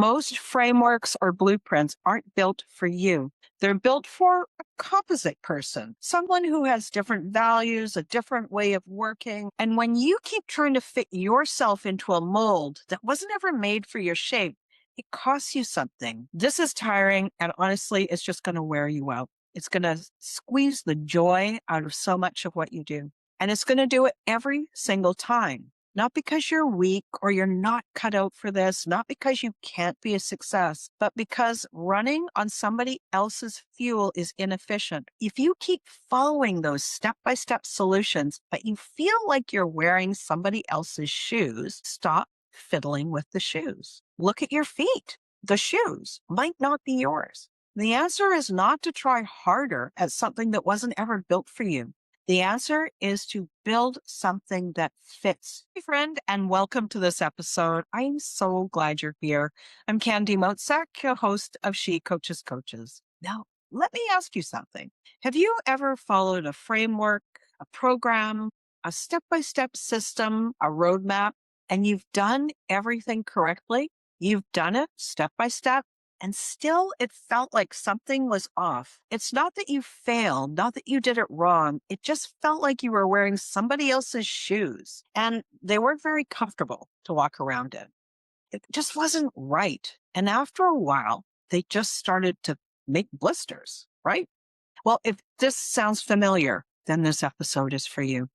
most frameworks or blueprints aren't built for you. They're built for a composite person, someone who has different values, a different way of working. And when you keep trying to fit yourself into a mold that wasn't ever made for your shape, it costs you something. This is tiring, and honestly, it's just going to wear you out. It's going to squeeze the joy out of so much of what you do. And it's going to do it every single time. Not because you're weak or you're not cut out for this, not because you can't be a success, but because running on somebody else's fuel is inefficient. If you keep following those step-by-step solutions, but you feel like you're wearing somebody else's shoes, stop fiddling with the shoes. Look at your feet. The shoes might not be yours. The answer is not to try harder at something that wasn't ever built for you. The answer is to build something that fits. Hey, friend, and welcome to this episode. I'm so glad you're here. I'm Candy Motzek, your host of She Coaches Coaches. Now, let me ask you something. Have you ever followed a framework, a program, a step-by-step system, a roadmap, and you've done everything correctly? You've done it step by step, and still it felt like something was off. It's not that you failed, not that you did it wrong. It just felt like you were wearing somebody else's shoes, and they weren't very comfortable to walk around in. It just wasn't right. And after a while, they just started to make blisters, right? Well, if this sounds familiar, then this episode is for you.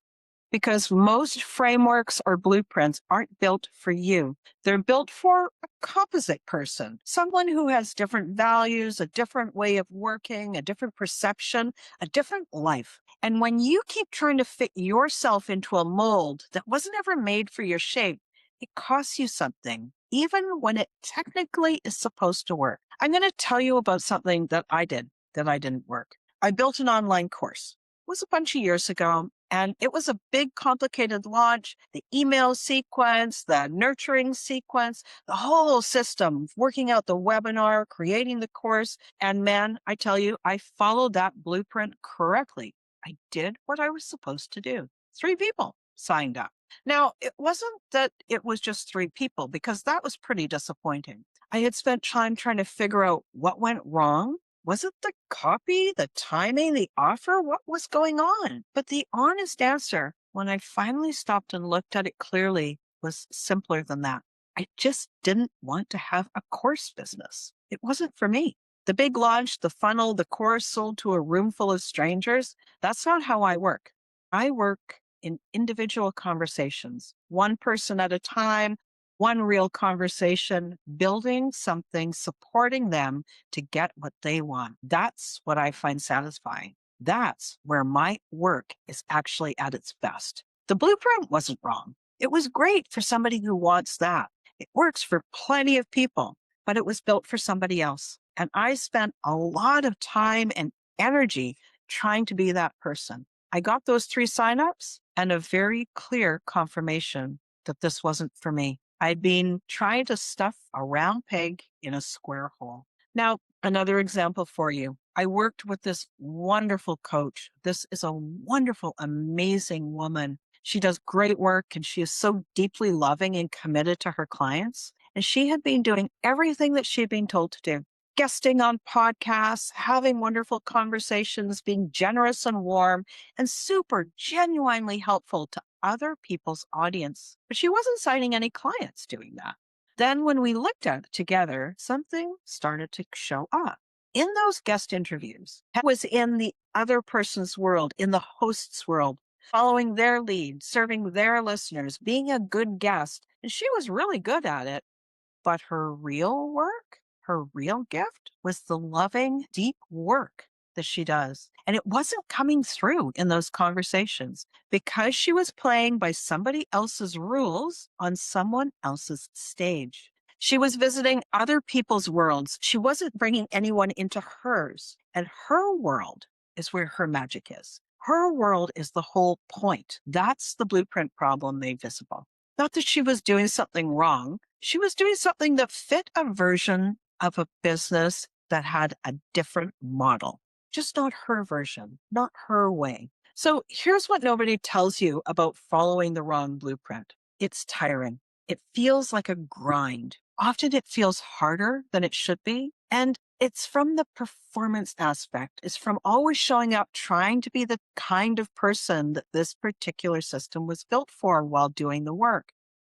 Because most frameworks or blueprints aren't built for you. They're built for a composite person, someone who has different values, a different way of working, a different perception, a different life. And when you keep trying to fit yourself into a mold that wasn't ever made for your shape, it costs you something, even when it technically is supposed to work. I'm going to tell you about something that I did that I didn't work. I built an online course. It was a bunch of years ago. And it was a big, complicated launch, the email sequence, the nurturing sequence, the whole system, working out the webinar, creating the course. And man, I tell you, I followed that blueprint correctly. I did what I was supposed to do. 3 people signed up. Now, it wasn't that it was just 3 people, because that was pretty disappointing. I had spent time trying to figure out what went wrong. Was it the copy, the timing, the offer? What was going on? But the honest answer, when I finally stopped and looked at it clearly, was simpler than that. I just didn't want to have a course business. It wasn't for me. The big launch, the funnel, the course sold to a room full of strangers, that's not how I work. I work in individual conversations, one person at a time, one real conversation, building something, supporting them to get what they want. That's what I find satisfying. That's where my work is actually at its best. The blueprint wasn't wrong. It was great for somebody who wants that. It works for plenty of people, but it was built for somebody else. And I spent a lot of time and energy trying to be that person. I got those 3 signups and a very clear confirmation that this wasn't for me. I'd been trying to stuff a round peg in a square hole. Now, another example for you. I worked with this wonderful coach. This is a wonderful, amazing woman. She does great work, and she is so deeply loving and committed to her clients. And she had been doing everything that she'd been told to do. Guesting on podcasts, having wonderful conversations, being generous and warm, and super genuinely helpful to other people's audience. But she wasn't signing any clients doing that. Then when we looked at it together, something started to show up. In those guest interviews, I was in the other person's world, in the host's world, following their lead, serving their listeners, being a good guest. And she was really good at it. But her real work, her real gift was the loving, deep work that she does. And it wasn't coming through in those conversations because she was playing by somebody else's rules on someone else's stage. She was visiting other people's worlds. She wasn't bringing anyone into hers. And her world is where her magic is. Her world is the whole point. That's the blueprint problem made visible. Not that she was doing something wrong. She was doing something that fit a version of a business that had a different model, just not her version, not her way. So here's what nobody tells you about following the wrong blueprint. It's tiring. It feels like a grind. often it feels harder than it should be. And it's from the performance aspect. It's from always showing up, trying to be the kind of person that this particular system was built for while doing the work.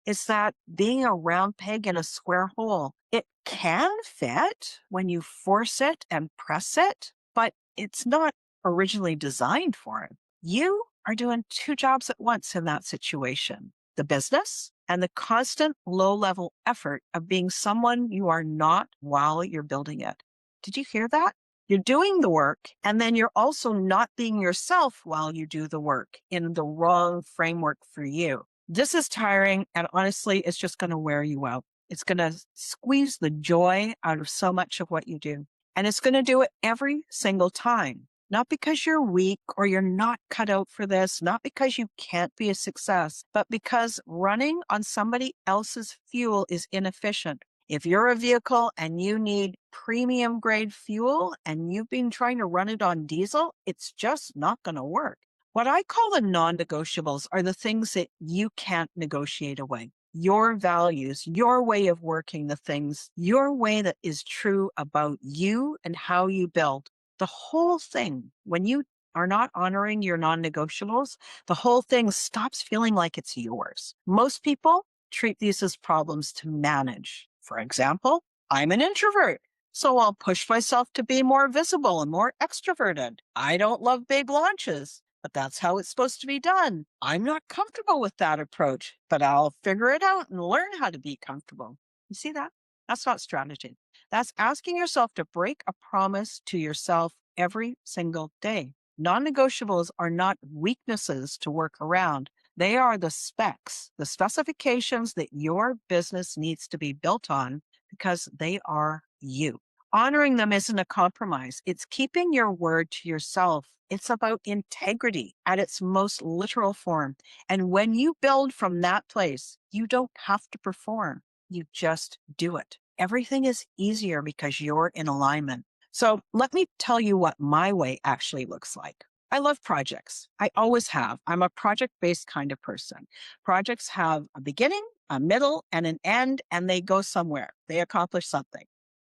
It's that being a round peg in a square hole. It can fit when you force it and press it, but it's not originally designed for it. You are doing two jobs at once in that situation: the business and the constant low level effort of being someone you are not while you're building it. Did you hear that? You're doing the work, and then you're also not being yourself while you do the work in the wrong framework for you. This is tiring, and honestly, it's just going to wear you out. It's going to squeeze the joy out of so much of what you do. And it's going to do it every single time. Not because you're weak or you're not cut out for this, not because you can't be a success, but because running on somebody else's fuel is inefficient. If you're a vehicle and you need premium grade fuel and you've been trying to run it on diesel, it's just not going to work. What I call the non-negotiables are the things that you can't negotiate away. Your values, your way of working the things, your way that is true about you and how you build. The whole thing, when you are not honoring your non-negotiables, the whole thing stops feeling like it's yours. Most people treat these as problems to manage. For example, I'm an introvert, so I'll push myself to be more visible and more extroverted. I don't love big launches, but that's how it's supposed to be done. I'm not comfortable with that approach, but I'll figure it out and learn how to be comfortable. You see that? That's not strategy. That's asking yourself to break a promise to yourself every single day. Non-negotiables are not weaknesses to work around. They are the specs, the specifications that your business needs to be built on because they are you. Honoring them isn't a compromise. It's keeping your word to yourself. It's about integrity at its most literal form. And when you build from that place, you don't have to perform. You just do it. Everything is easier because you're in alignment. So let me tell you what my way actually looks like. I love projects. I always have. I'm a project-based kind of person. Projects have a beginning, a middle, and an end, and they go somewhere. They accomplish something.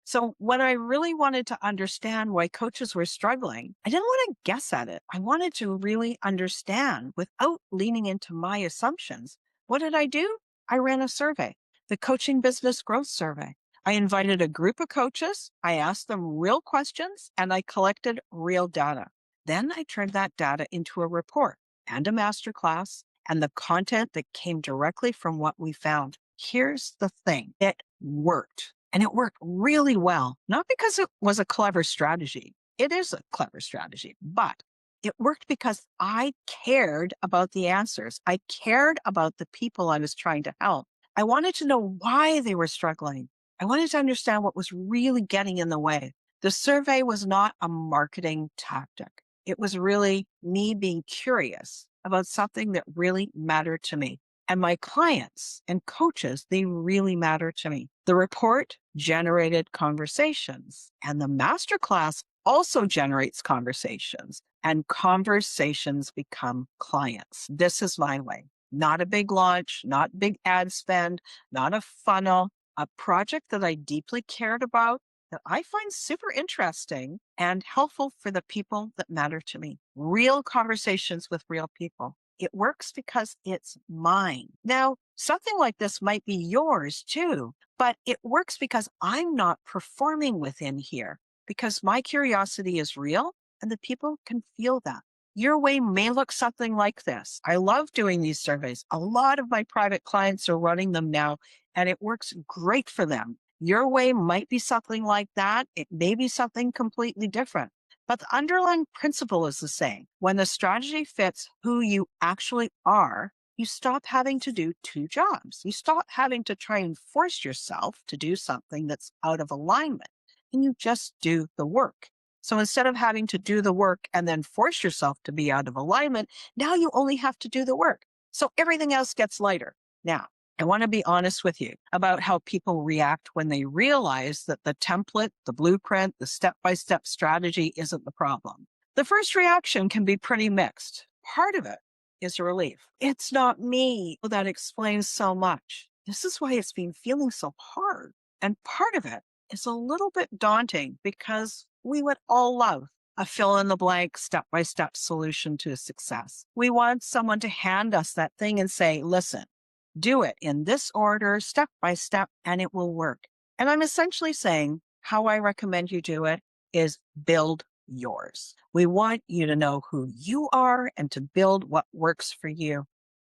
So when I really wanted to understand why coaches were struggling, I didn't want to guess at it. I wanted to really understand without leaning into my assumptions. What did I do? I ran a survey, the Coaching Business Growth Survey. I invited a group of coaches, I asked them real questions, and I collected real data. Then I turned that data into a report and a masterclass and the content that came directly from what we found. Here's the thing. It worked. And it worked really well, not because it was a clever strategy. It is a clever strategy, but it worked because I cared about the answers. I cared about the people I was trying to help. I wanted to know why they were struggling. I wanted to understand what was really getting in the way. The survey was not a marketing tactic. It was really me being curious about something that really mattered to me. And my clients and coaches, they really matter to me. The report generated conversations, and the masterclass also generates conversations, and conversations become clients. This is my way. Not a big launch, not big ad spend, not a funnel, a project that I deeply cared about, that I find super interesting and helpful for the people that matter to me. Real conversations with real people. It works because it's mine. Now, something like this might be yours too, but it works because I'm not performing within here, because my curiosity is real and the people can feel that. Your way may look something like this. I love doing these surveys. A lot of my private clients are running them now, and it works great for them. Your way might be something like that. It may be something completely different. But the underlying principle is the same. When the strategy fits who you actually are, you stop having to do two jobs. You stop having to try and force yourself to do something that's out of alignment, and you just do the work. So instead of having to do the work and then force yourself to be out of alignment, now you only have to do the work. So everything else gets lighter. Now, I want to be honest with you about how people react when they realize that the template, the blueprint, the step-by-step strategy isn't the problem. The first reaction can be pretty mixed. Part of it is relief. It's not me. That explains so much. This is why it's been feeling so hard. And part of it is a little bit daunting because we would all love a fill in the blank, step by step solution to success. We want someone to hand us that thing and say, listen, do it in this order, step by step, and it will work. And I'm essentially saying how I recommend you do it is build yours. We want you to know who you are and to build what works for you.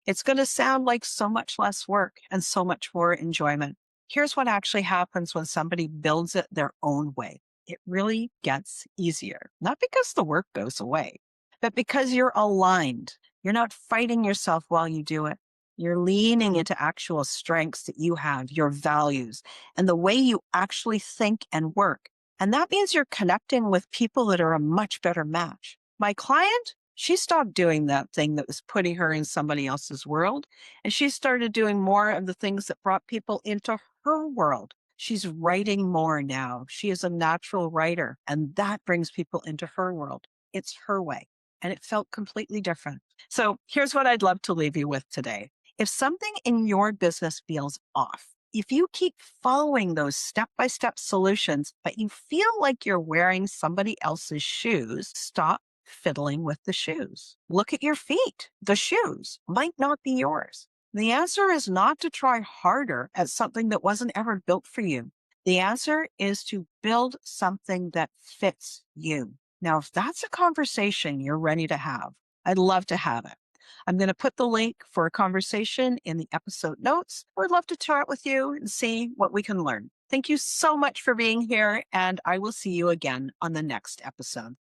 It's going to sound like so much less work and so much more enjoyment. Here's what actually happens when somebody builds it their own way. It really gets easier, not because the work goes away, but because you're aligned. You're not fighting yourself while you do it. You're leaning into actual strengths that you have, your values, and the way you actually think and work. And that means you're connecting with people that are a much better match. My client, she stopped doing that thing that was putting her in somebody else's world, and she started doing more of the things that brought people into her world. She's writing more now. She is a natural writer, and that brings people into her world. It's her way, and it felt completely different. So here's what I'd love to leave you with today. If something in your business feels off, if you keep following those step-by-step solutions, but you feel like you're wearing somebody else's shoes, stop fiddling with the shoes. Look at your feet. The shoes might not be yours. The answer is not to try harder at something that wasn't ever built for you. The answer is to build something that fits you. Now, if that's a conversation you're ready to have, I'd love to have it. I'm going to put the link for a conversation in the episode notes. I'd love to chat with you and see what we can learn. Thank you so much for being here, and I will see you again on the next episode.